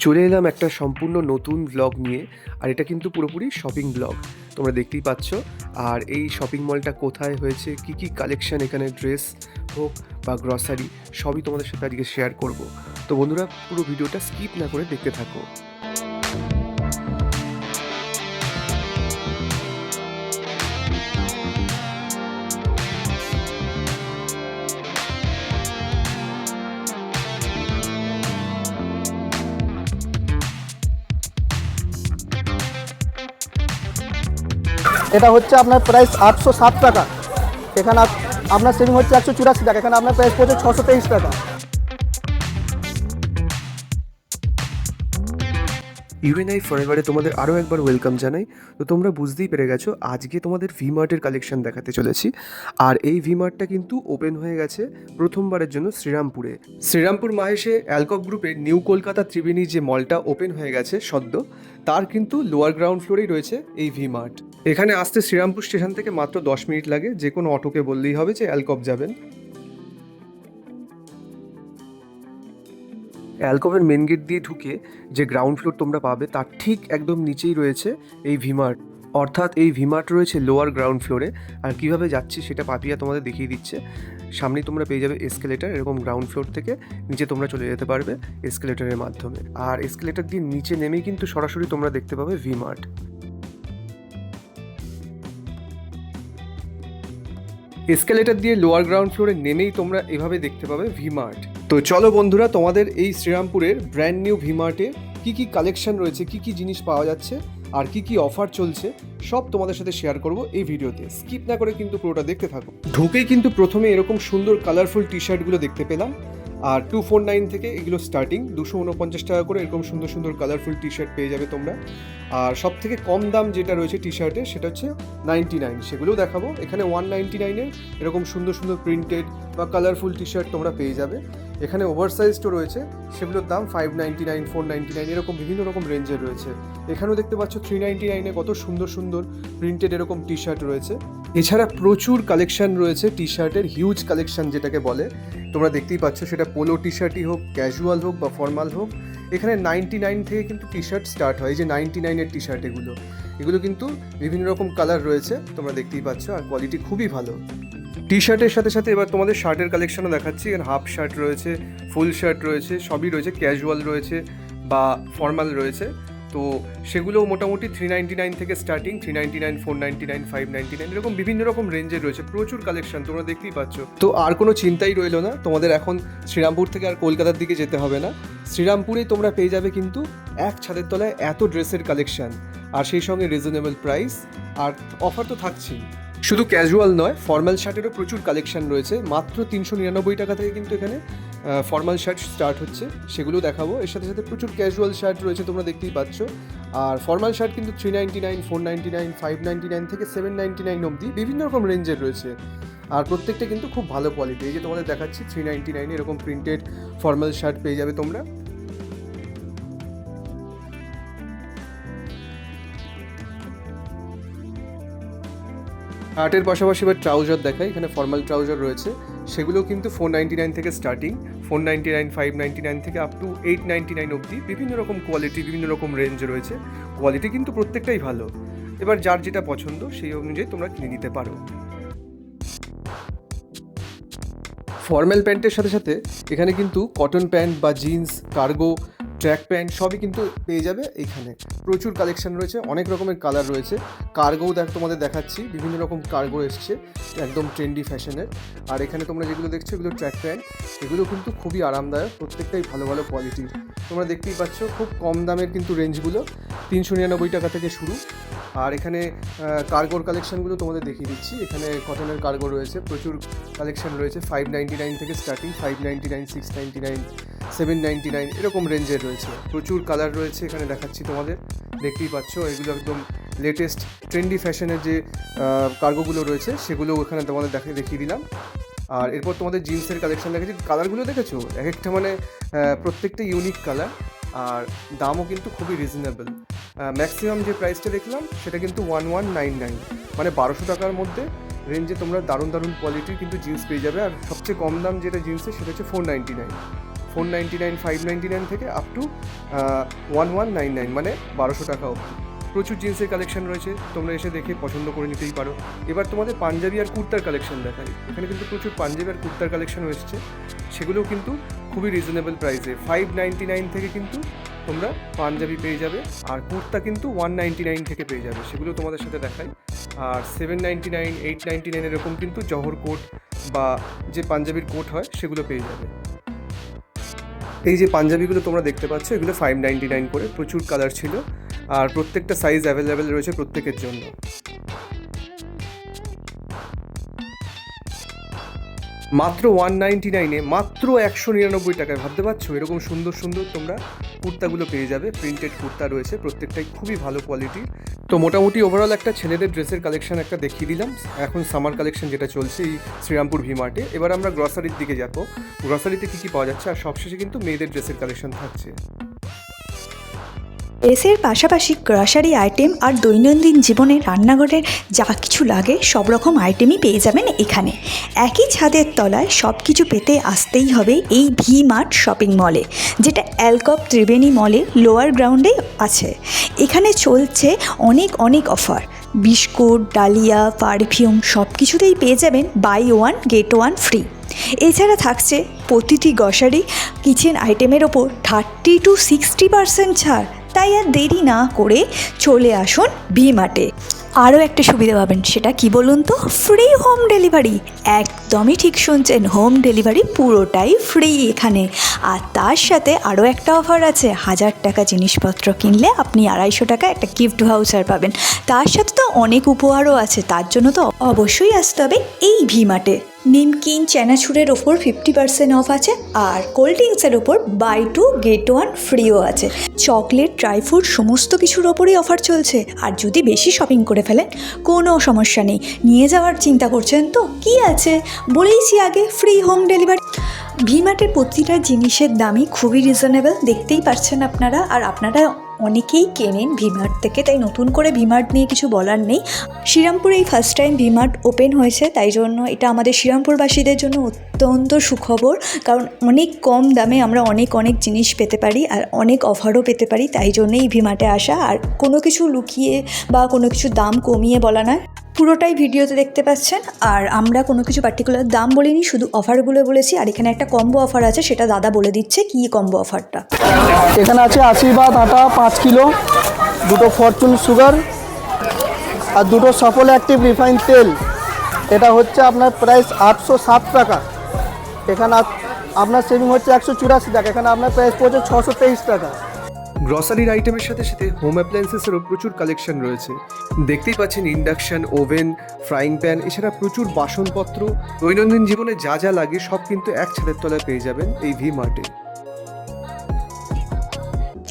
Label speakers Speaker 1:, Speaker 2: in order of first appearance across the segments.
Speaker 1: চলে এলাম একটা সম্পূর্ণ নতুন ব্লগ নিয়ে। আর এটা কিন্তু পুরোপুরি শপিং ব্লগ, তোমরা দেখতেই পাচ্ছ। আর এই শপিং মলটা কোথায় হয়েছে, কি কি কালেকশন এখানে, ড্রেস হোক বা গ্রসারি, সবই তোমাদের সাথে আজকে শেয়ার করব। তো বন্ধুরা, পুরো ভিডিওটা স্কিপ না করে দেখতে থাকো।
Speaker 2: এটা হচ্ছে আপনার প্রাইস 807 টাকা। এখানে আপনার সেভিং হচ্ছে 184 টাকা। এখানে আপনার প্রাইস পড়ছে 623 টাকা।
Speaker 1: ইউএনআই ফরএভারে তোমাদের আরও একবার ওয়েলকাম জানাই। তো তোমরা বুঝতেই পেরে গেছো, আজকে তোমাদের ভিমার্টের কালেকশন দেখাতে চলেছি। আর এই ভিমার্টটা কিন্তু ওপেন হয়ে গেছে প্রথমবারের জন্য শ্রীরামপুরে। শ্রীরামপুর মাহেশে অ্যালকপ গ্রুপের নিউ কলকাতা ত্রিবেণী যে মলটা ওপেন হয়ে গেছে সদ্য, তার কিন্তু লোয়ার গ্রাউন্ড ফ্লোরেই রয়েছে এই ভিমার্ট। এখানে আসতে শ্রীরামপুর স্টেশন থেকে মাত্র 10 মিনিট লাগে। যে কোনো অটোকে বললেই হবে যে অ্যালকপ যাবেন। অ্যালকভের মেন গেট দিয়ে ঢুকে যে গ্রাউন্ড ফ্লোর তোমরা পাবে, তার ঠিক একদম নিচেই রয়েছে এই ভিমার্ট। অর্থাৎ এই ভিমার্ট রয়েছে লোয়ার গ্রাউন্ড ফ্লোরে। আর কীভাবে যাচ্ছি সেটা পাপিয়া তোমাদের দেখিয়ে দিচ্ছে। সামনেই তোমরা পেয়ে যাবে এসকেলেটার, এরকম গ্রাউন্ড ফ্লোর থেকে নিচে তোমরা চলে যেতে পারবে এসকেলেটারের মাধ্যমে। আর এসকেলেটার দিয়ে নিচে নেমেই কিন্তু সরাসরি তোমরা দেখতে পাবে ভিমার্ট। এসকেলেটার দিয়ে লোয়ার গ্রাউন্ড ফ্লোরে নেমেই তোমরা এভাবে দেখতে পাবে ভিমার্ট। তো চলো বন্ধুরা, তোমাদের এই শ্রীরামপুরের ব্র্যান্ড নিউ ভিমার্টে কী কী কালেকশন রয়েছে, কী কী জিনিস পাওয়া যাচ্ছে আর কী কী অফার চলছে, সব তোমাদের সাথে শেয়ার করব এই ভিডিওতে। স্কিপ না করে কিন্তু পুরোটা দেখতে থাকো। ঢুকেই কিন্তু প্রথমে এরকম সুন্দর কালারফুল টি শার্টগুলো দেখতে পেলাম। আর 249 থেকে এগুলো স্টার্টিং, 249 টাকা করে এরকম সুন্দর সুন্দর কালারফুল টি শার্ট পেয়ে যাবে তোমরা। আর সব থেকে কম দাম যেটা রয়েছে টি শার্টে, সেটা হচ্ছে 99, সেগুলোও দেখাবো। এখানে 199-এর এরকম সুন্দর সুন্দর প্রিন্টেড বা কালারফুল টি শার্ট তোমরা পেয়ে যাবে। এখানে ওভারসাইজও রয়েছে, সেগুলোর দাম 599, 499 এরকম বিভিন্ন রকম রেঞ্জের রয়েছে। এখানেও দেখতে পাচ্ছ 399-এ কত সুন্দর সুন্দর প্রিন্টেড এরকম টি শার্ট রয়েছে। এছাড়া প্রচুর কালেকশন রয়েছে টি শার্টের, হিউজ কালেকশন যেটাকে বলে। তোমরা দেখতেই পাচ্ছ, সেটা পোলো টি শার্টই হোক, ক্যাজুয়াল হোক বা ফর্মাল হোক। এখানে 99 থেকে কিন্তু টি শার্ট স্টার্ট হয়। এই যে 99-এর টি শার্ট, এগুলো কিন্তু বিভিন্ন রকম কালার রয়েছে, তোমরা দেখতেই পাচ্ছ। আর কোয়ালিটি খুবই ভালো। টি শার্টের সাথে সাথে এবার তোমাদের শার্টের কালেকশনও দেখাচ্ছি। এখানে হাফ শার্ট রয়েছে, ফুল শার্ট রয়েছে, সবই রয়েছে, ক্যাজুয়াল রয়েছে বা ফর্মাল রয়েছে। তো সেগুলোও মোটামুটি 399 থেকে স্টার্টিং, 399, 499, 599 এরকম বিভিন্ন রকম রেঞ্জের রয়েছে। প্রচুর কালেকশন, তোমরা দেখতেই পাচ্ছ। তো আর কোনো চিন্তাই রইলো না, তোমাদের এখন শ্রীরামপুর থেকে আর কলকাতার দিকে যেতে হবে না। শ্রীরামপুরেই তোমরা পেয়ে যাবে কিন্তু এক ছাদের তলায় এত ড্রেসের কালেকশন, আর সেই সঙ্গে রিজনেবল প্রাইস। আর অফার তো থাকছেই। শুধু ক্যাজুয়াল নয়, ফর্মাল শার্টেরও প্রচুর কালেকশন রয়েছে। মাত্র 399 টাকা থেকে কিন্তু এখানে ফর্মাল শার্ট স্টার্ট হচ্ছে, সেগুলো দেখাবো। এর সাথে সাথে প্রচুর ক্যাজুয়াল শার্ট রয়েছে, তোমরা দেখতেই পাচ্ছ। আর ফর্মাল শার্ট কিন্তু 399, 499, 599 থেকে 799 অবধি বিভিন্ন রকম রেঞ্জের রয়েছে। আর প্রত্যেকটা কিন্তু খুব ভালো কোয়ালিটি। এই যে তোমাদের দেখাচ্ছি 399 এরকম প্রিন্টেড ফর্মাল শার্ট পেয়ে যাবে তোমরা। শার্টের পাশাপাশি এবার ট্রাউজার দেখাই। এখানে ফর্মাল ট্রাউজার রয়েছে, সেগুলো কিন্তু 499 থেকে স্টার্টিং, 499, 599 থেকে আপ টু 899 অবধি বিভিন্ন রকম কোয়ালিটি, বিভিন্ন রকম রেঞ্জ রয়েছে। কোয়ালিটি কিন্তু প্রত্যেকটাই ভালো। এবার যার যেটা পছন্দ সেই অনুযায়ী তোমরা কিনে নিতে পারো। ফর্মাল প্যান্টের সাথে সাথে এখানে কিন্তু কটন প্যান্ট বা জিন্স, কার্গো, ট্র্যাক প্যান্ট সবই কিন্তু পেয়ে যাবে এইখানে। প্রচুর কালেকশন রয়েছে, অনেক রকমের কালার রয়েছে। কার্গোও তোমাদের দেখাচ্ছি, বিভিন্ন রকম কার্গো এসছে একদম ট্রেন্ডি ফ্যাশনের। আর এখানে তোমরা যেগুলো দেখছো এগুলো ট্র্যাক প্যান্ট, এগুলো কিন্তু খুবই আরামদায়ক, প্রত্যেকটাই ভালো ভালো কোয়ালিটির। তোমরা দেখতেই পাচ্ছ খুব কম দামের কিন্তু রেঞ্জগুলো, 399 টাকা থেকে শুরু। আর এখানে কার্গোর কালেকশনগুলো তোমাদের দেখিয়ে দিচ্ছি। এখানে কটনের কার্গো রয়েছে, প্রচুর কালেকশন রয়েছে। 599 থেকে স্টার্টিং, 599, 699, 799 এরকম রেঞ্জের রয়েছে। প্রচুর কালার রয়েছে এখানে দেখাচ্ছি তোমাদের, দেখতেই পাচ্ছ। এগুলো একদম লেটেস্ট ট্রেন্ডি ফ্যাশনের যে কার্গোগুলো রয়েছে সেগুলো এখানে তোমাদের দেখিয়ে দিলাম। আর এরপর তোমাদের জিন্সের কালেকশন দেখেছি। কালারগুলো দেখেছো, এক একটা মানে প্রত্যেকটা ইউনিক কালার। আর দামও কিন্তু খুবই রিজনেবল। ম্যাক্সিমাম যে প্রাইসটা দেখলাম সেটা কিন্তু 1199, মানে 1200 টাকার মধ্যে রেঞ্জে তোমরা দারুণ দারুণ কোয়ালিটির কিন্তু জিন্স পেয়ে যাবে। আর সবচেয়ে কম দাম যেটা জিন্সের, সেটা হচ্ছে 499। 499, 599 থেকে আপ টু 1199 মানে 1200 টাকা অবধি। প্রচুর জিন্সের কালেকশন রয়েছে, তোমরা এসে দেখে পছন্দ করে নিতেই পারো। এবার তোমাদের পাঞ্জাবি আর কুর্তার কালেকশন দেখাই। এখানে কিন্তু প্রচুর পাঞ্জাবি আর কুর্তার কালেকশন এসেছে, সেগুলোও কিন্তু খুবই রিজনেবল প্রাইসে। 599 থেকে কিন্তু তোমরা পাঞ্জাবি পেয়ে যাবে, আর কুর্তা কিন্তু 199 থেকে পেয়ে যাবে, সেগুলো তোমাদের সাথে দেখাই। আর 799, 899 এরকম কিন্তু জহর কোট বা যে পাঞ্জাবির কোট হয় সেগুলো পেয়ে যাবে। এই যে পাঞ্জাবিগুলো তোমরা দেখতে পাচ্ছ, এগুলো 599 করে, প্রচুর কালার ছিল, আর প্রত্যেকটা সাইজ অ্যাভেলেবেল রয়েছে প্রত্যেকের জন্য। মাত্র 199-এ, মাত্র 199 টাকায়, ভাবতে পারছো এরকম সুন্দর সুন্দর তোমরা কুর্তাগুলো পেয়ে যাবে। প্রিন্টেড কুর্তা রয়েছে, প্রত্যেকটাই খুবই ভালো কোয়ালিটির। তো মোটামুটি ওভারঅল একটা ছেলেদের ড্রেসের কালেকশন একটা দেখিয়ে দিলাম। এখন সামার কালেকশন যেটা চলছে এই শ্রীরামপুর ভি-মার্টে। এবার আমরা গ্রসারির দিকে যাবো, গ্রসারিতে কী কী পাওয়া যাচ্ছে, আর সবশেষে কিন্তু মেয়েদের ড্রেসের কালেকশন থাকছে।
Speaker 3: ড্রেসের পাশাপাশি গ্রসারি আইটেম আর দৈনন্দিন জীবনে রান্নাঘরের যা কিছু লাগে সব রকম আইটেমই পেয়ে যাবেন এখানে। একই ছাদের তলায় সব কিছু পেতে আসতেই হবে এই ভি-মার্ট শপিং মলে, যেটা অ্যালকপ ত্রিবেণী মলে লোয়ার গ্রাউন্ডে আছে। এখানে চলছে অনেক অফার। বিস্কুট, ডালিয়া, পারফিউম সব কিছুতেই পেয়ে যাবেন buy one get one free. এছাড়া থাকছে প্রতিটি গ্রসারি কিচেন আইটেমের ওপর 30 to 60% ছাড়। তাই আর দেরি না করে চলে আসুন ভি-মার্টে। আরও একটা সুবিধা পাবেন, সেটা কি বলুন তো, ফ্রি হোম ডেলিভারি। একদমই ঠিক শুনছেন, হোম ডেলিভারি পুরোটাই ফ্রি এখানে। আর তার সাথে আরও একটা অফার আছে, 1000 টাকা জিনিসপত্র কিনলে আপনি 250 টাকা একটা গিফট ভাউচার পাবেন। তার সাথে তো অনেক উপহারও আছে, তার জন্য তো অবশ্যই আসতে হবে এই ভি-মার্টে। নিমকিন, চানাচুরের ওপর 50% অফ আছে, আর কোল্ড ড্রিঙ্কসের ওপর বাই টু গেট ওয়ান ফ্রিও আছে। চকলেট, ড্রাই ফ্রুট সমস্ত কিছুর ওপরই অফার চলছে। আর যদি বেশি শপিং করে ফেলেন কোনো সমস্যা নেই, নিয়ে যাওয়ার চিন্তা করছেন তো কি আছে, বলেইছি আগে ফ্রি হোম ডেলিভারি। ভি-মার্টের প্রতিটা জিনিসের দামই খুবই রিজনেবল, দেখতেই পাচ্ছেন আপনারা। আর আপনারা অনেকেই কেনেন ভি-মার্ট থেকে, তাই নতুন করে ভি-মার্ট নিয়ে কিছু বলার নেই। শ্রীরামপুরে এই ফার্স্ট টাইম ভি-মার্ট ওপেন হয়েছে, তাই জন্য এটা আমাদের শ্রীরামপুরবাসীদের জন্য অত্যন্ত সুখবর। কারণ অনেক কম দামে আমরা অনেক জিনিস পেতে পারি, আর অনেক অফারও পেতে পারি। তাই জন্যই ভি-মার্টে আসা, আর কোনো কিছু লুকিয়ে বা কোনো কিছু দাম কমিয়ে বলা নয়, পুরোটাই ভিডিওতে দেখতে পাচ্ছেন। আর আমরা কোনো কিছু পার্টিকুলার দাম বলিনি, শুধু অফারগুলো বলেছি। আর এখানে একটা কম্বো অফার আছে, সেটা দাদা বলে দিচ্ছে কী কম্বো অফারটা।
Speaker 2: এখানে আছে আশীর্বাদ আটা 5 কিলো, 2টো ফরচুন সুগার, আর 2টো সফল অ্যাক্টিভ রিফাইন তেল। এটা হচ্ছে আপনার প্রাইস 807 টাকা। এখানে আপনার সেভিং হচ্ছে 184 টাকা। এখানে আপনার প্রাইস পড়ছে 623 টাকা।
Speaker 1: গ্রসারির আইটেমের সাথে সাথে হোম অ্যাপ্লায়েন্সেসেরও প্রচুর কালেকশন রয়েছে। দেখতেই পাচ্ছেন ইন্ডাকশান, ওভেন, ফ্রাইং প্যান, এছাড়া প্রচুর বাসনপত্র, দৈনন্দিন জীবনে যা যা লাগে সব কিন্তু এক ছাদের তলায় পেয়ে যাবেন এই ভি-মার্টে।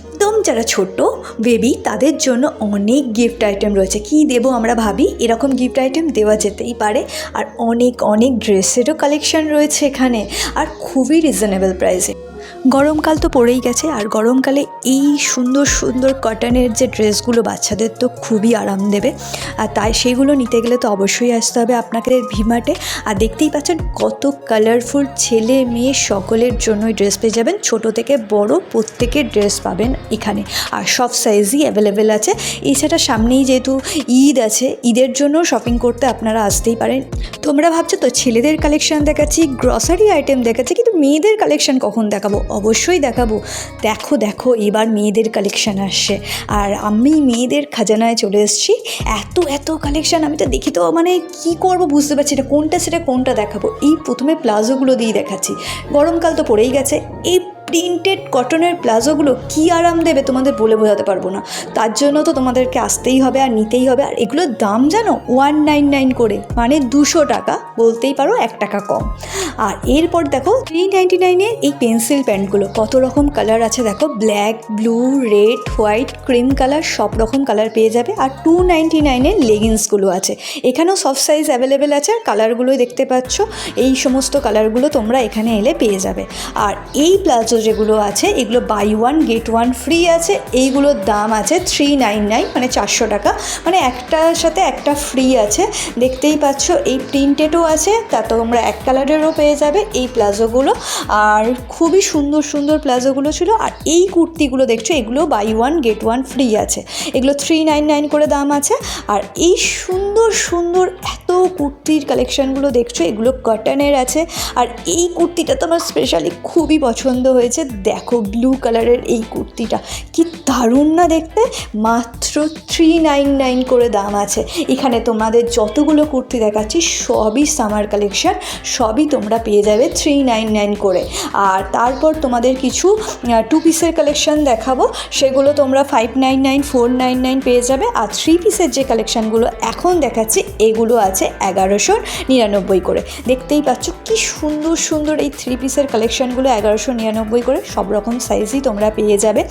Speaker 3: একদম যারা ছোট বেবি তাদের জন্য অনেক গিফট আইটেম রয়েছে। কি দেবো আমরা ভাবি, এরকম গিফট আইটেম দেওয়া যেতেই পারে। আর অনেক ড্রেসেরও কালেকশন রয়েছে এখানে, আর খুবই রিজনেবল প্রাইসে। গরমকাল তো পড়েই গেছে, আর গরমকালে এই সুন্দর কটনের যে ড্রেসগুলো বাচ্চাদের তো খুবই আরাম দেবে। আর তাই সেগুলো নিতে গেলে তো অবশ্যই আসতে হবে আপনাদের ভি-মার্টে। আর দেখতেই পাচ্ছেন কত কালারফুল, ছেলে মেয়ে সকলের জন্যই ড্রেস পেয়ে যাবেন, ছোট থেকে বড় প্রত্যেকের ড্রেস পাবেন এখানে। আর সব সাইজই অ্যাভেলেবেল আছে। এছাড়া সামনেই যেহেতু ঈদ আছে, ঈদের জন্য শপিং করতে আপনারা আসতেই পারেন। তোমরা ভাবছো তো ছেলেদের কালেকশন দেখাচ্ছি, গ্রসারি আইটেম দেখাচ্ছি, কিন্তু মেয়েদের কালেকশন কখন দেখাবো? অবশ্যই দেখাবো। দেখো এবার মেয়েদের কালেকশন আসছে, আর আমি মেয়েদের খাজানায় চলে এসেছি। এত কালেকশন আমি তো দেখি তো মানে কি করব বুঝতে পারছি না, কোনটা দেখাবো। এই প্রথমে প্লাজোগুলো দিয়ে দেখাচ্ছি। গরমকাল তো পড়েই গেছে, এই প্রিন্টেড কটনের প্লাজোগুলো কি আরাম দেবে তোমাদের বলে বোঝাতে পারবো না। তার জন্য তো তোমাদেরকে আসতেই হবে আর নিতেই হবে। আর এগুলোর দাম জানো 199 করে, মানে 200 টাকা, বলতেই পারো 1 টাকা কম। আর এরপর দেখো 399-এর এই পেন্সিল প্যান্টগুলো, কত রকম কালার আছে দেখো, black, blue, red, white, cream colour, সব রকম কালার পেয়ে যাবে। আর 299-এর লেগিংসগুলো আছে, এখানেও সব সাইজ অ্যাভেলেবেল আছে। আর কালারগুলোই দেখতে পাচ্ছ, এই সমস্ত কালারগুলো তোমরা এখানে এলে পেয়ে যাবে। আর এই প্লাজো যেগুলো আছে এগুলো buy one get one free আছে। এইগুলোর দাম আছে 399, মানে 400 টাকা, মানে একটার সাথে একটা ফ্রি আছে। দেখতেই পাচ্ছ এই প্রিন্টেডও আছে, তা তোমরা এক কালারেরও পেয়ে যাবে এই প্লাজোগুলো। আর খুবই সুন্দর সুন্দর প্লাজোগুলো ছিল। আর এই কুর্তিগুলো দেখছো এগুলো buy one get one free আছে, এগুলো 399 করে দাম আছে। আর এই সুন্দর সুন্দর এত কুর্তির কালেকশানগুলো দেখছো এগুলো কটনের আছে। আর এই কুর্তিটা তো আমার স্পেশালি খুবই পছন্দ হয়েছে। দেখো ব্লু কালারের এই কুর্তিটা কি দারুণ না দেখতে, মাত্র 399 করে দাম আছে। এখানে তোমাদের যতগুলো কুর্তি দেখাচ্ছি সবই সামার কালেকশান, সবই তোমরা পেয়ে যাবে 399 করে। আর তারপর তোমাদের কিছু 2 পিসের কালেকশান দেখাবো, সেগুলো তোমরা 599, 499 পেয়ে যাবে। আর 3 পিসের যে কালেকশানগুলো এখন দেখাচ্ছি এগুলো আছে 1199 করে। দেখতেই পাচ্ছ কি সুন্দর সুন্দর এই 3 পিসের কালেকশানগুলো 1199 করে। সব রকম সাইজই তোমরা পেয়ে যাবে,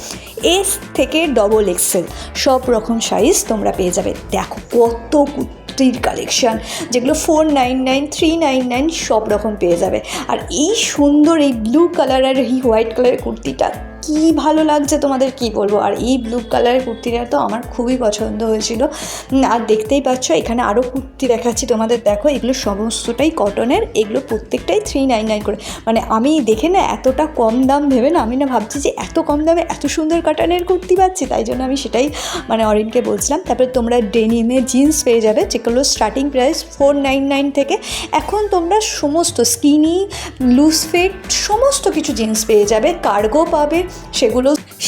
Speaker 3: এস থেকে XXL সব রকম সাইজ তোমরা পেয়ে যাবে। দেখো কত কুর্তির কালেকশান, যেগুলো 499, 399 সব রকম পেয়ে যাবে। আর এই সুন্দর এই ব্লু কালার আর এই হোয়াইট কালারের কুর্তিটা কি ভালো লাগছে তোমাদের কি বলবো। আর এই ব্লু কালারের কুর্তিটা তো আমার খুবই পছন্দ হয়েছিল। আর দেখতেই পাচ্ছ এখানে আরও কুর্তি দেখাচ্ছি তোমাদের। দেখো এগুলো সমস্তটাই কটনের, এগুলো প্রত্যেকটাই 399 করে। মানে আমি দেখে না এতটা কম দাম ভেবে না, আমি না ভাবছি যে এত কম দামে এত সুন্দর কটনের কুর্তি পাচ্ছি, তাই জন্য আমি সেটাই মানে অরিনকে বলছিলাম। তারপরে তোমরা ডেনিমের জিন্স পেয়ে যাবে, যেগুলো স্টার্টিং প্রাইস 499 থেকে। এখন তোমরা সমস্ত স্কিনি, লুজ ফিট সমস্ত কিছু জিন্স পেয়ে যাবে। কার্গো পাবে,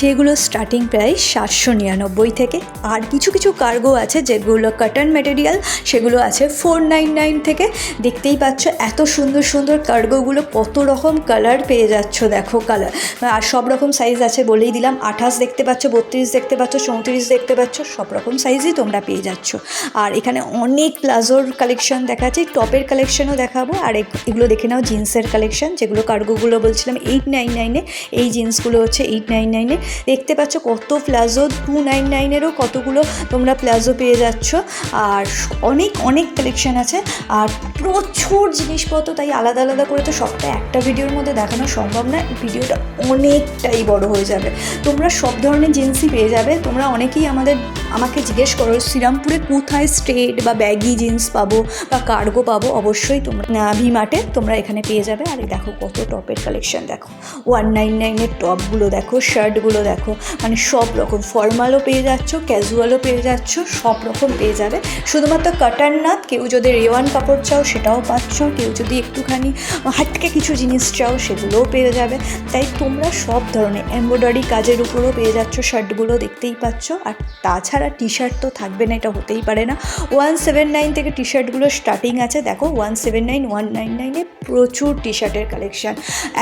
Speaker 3: সেগুলো স্টার্টিং প্রাইস 799 থেকে। আর কিছু কিছু কার্গো আছে যেগুলো কটন ম্যাটেরিয়াল, সেগুলো আছে 499 থেকে। দেখতেই পাচ্ছ এত সুন্দর সুন্দর কার্গোগুলো, কত রকম কালার পেয়ে যাচ্ছ। দেখো কালার আর সব রকম সাইজ আছে বলেই দিলাম। 28 দেখতে পাচ্ছ, 32 দেখতে পাচ্ছ, 34 দেখতে পাচ্ছ, সব রকম সাইজই তোমরা পেয়ে যাচ্ছ। আর এখানে অনেক প্লাজোর কালেকশন দেখাচ্ছি, টপের কালেকশনও দেখাবো। আর এগুলো দেখে নাও জিন্সের কালেকশন, যেগুলো কার্গোগুলো বলছিলাম 899-এ, এই জিন্সগুলো হচ্ছে 899-এ। দেখতে পাচ্ছ কত প্লাজো, 299-এরও কতগুলো তোমরা প্লাজো পেয়ে যাচ্ছ। আর অনেক অনেক কালেকশান আছে আর প্রচুর জিনিসপত্র, তাই আলাদা আলাদা করে তো সবটা একটা ভিডিওর মধ্যে দেখানো সম্ভব না, ভিডিওটা অনেকটাই বড় হয়ে যাবে। তোমরা সব ধরনের জিন্সই পেয়ে যাবে। তোমরা অনেকেই আমাকে জিজ্ঞেস করো শ্রীরামপুরে কোথায় স্ট্রেট বা ব্যাগি জিন্স পাবো বা কার্গো পাবো। অবশ্যই তোমরা ভি-মার্টে তোমরা এখানে পেয়ে যাবে। আর দেখো কত টপের কালেকশান, দেখো 199-এর টপগুলো দেখো, শার্টগুলো দেখো, মানে সব রকম ফর্মালও পেয়ে যাচ্ছ, ক্যাজুয়ালও পেয়ে যাচ্ছ, সব রকম পেয়ে যাবে। শুধুমাত্র কাটার না, কেউ যদি রেওয়ান কাপড় চাও সেটাও পাচ্ছ, কেউ যদি একটুখানি হাটকে কিছু জিনিস চাও সেগুলোও পেয়ে যাবে। তাই তোমরা সব ধরনের এমব্রয়ডারি কাজের উপরও পেয়ে যাচ্ছ শার্টগুলো, দেখতেই পাচ্ছ। আর তাছাড়া টি শার্ট তো থাকবে না, এটা হতেই পারে না। 179 থেকে টি শার্টগুলো স্টার্টিং আছে। দেখো 179, 199-এ প্রচুর টি শার্টের কালেকশান।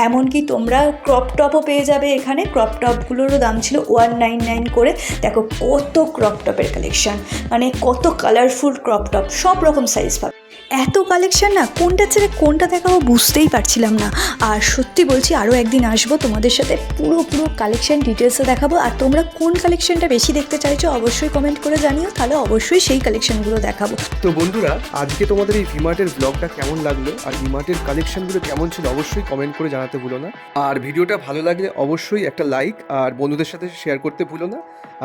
Speaker 3: এমনকি তোমরা ক্রপ টপও পেয়ে যাবে এখানে। ক্রপ টপগুলোরও দাম ছিল 199 করে। দেখো কত ক্রপ টপের কালেকশান, মানে কত কালারফুল ক্রপ টপ, সব রকম সাইজ পাবে। এত কালেকশান না, কোনটা ছেড়ে কোনটা দেখাবো বুঝতেই পারছিলাম না। আর সত্যি বলছি আরও একদিন আসবো তোমাদের সাথে, পুরো কালেকশান ডিটেলসে দেখাবো। আর তোমরা কোন কালেকশানটা বেশি দেখতে চাইছো অবশ্যই কমেন্ট করে জানিও, তাহলে অবশ্যই সেই কালেকশানগুলো দেখাবো।
Speaker 1: তো বন্ধুরা, আজকে তোমাদের এই ভি-মার্টের ব্লগটা কেমন লাগলো আর ভি-মার্টের কালেকশনগুলো কেমন ছিল অবশ্যই কমেন্ট করে জানাতে ভুলো না। আর ভিডিওটা ভালো লাগলে অবশ্যই একটা লাইক আর বন্ধুদের সাথে শেয়ার করতে ভুলো না।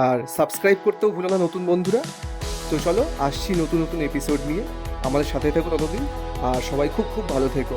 Speaker 1: আর সাবস্ক্রাইব করতেও ভুলো না নতুন বন্ধুরা। তো চলো আসছি নতুন এপিসোড নিয়ে, আমাদের সাথে থেকো ততদিন। আর সবাই খুব ভালো থেকো।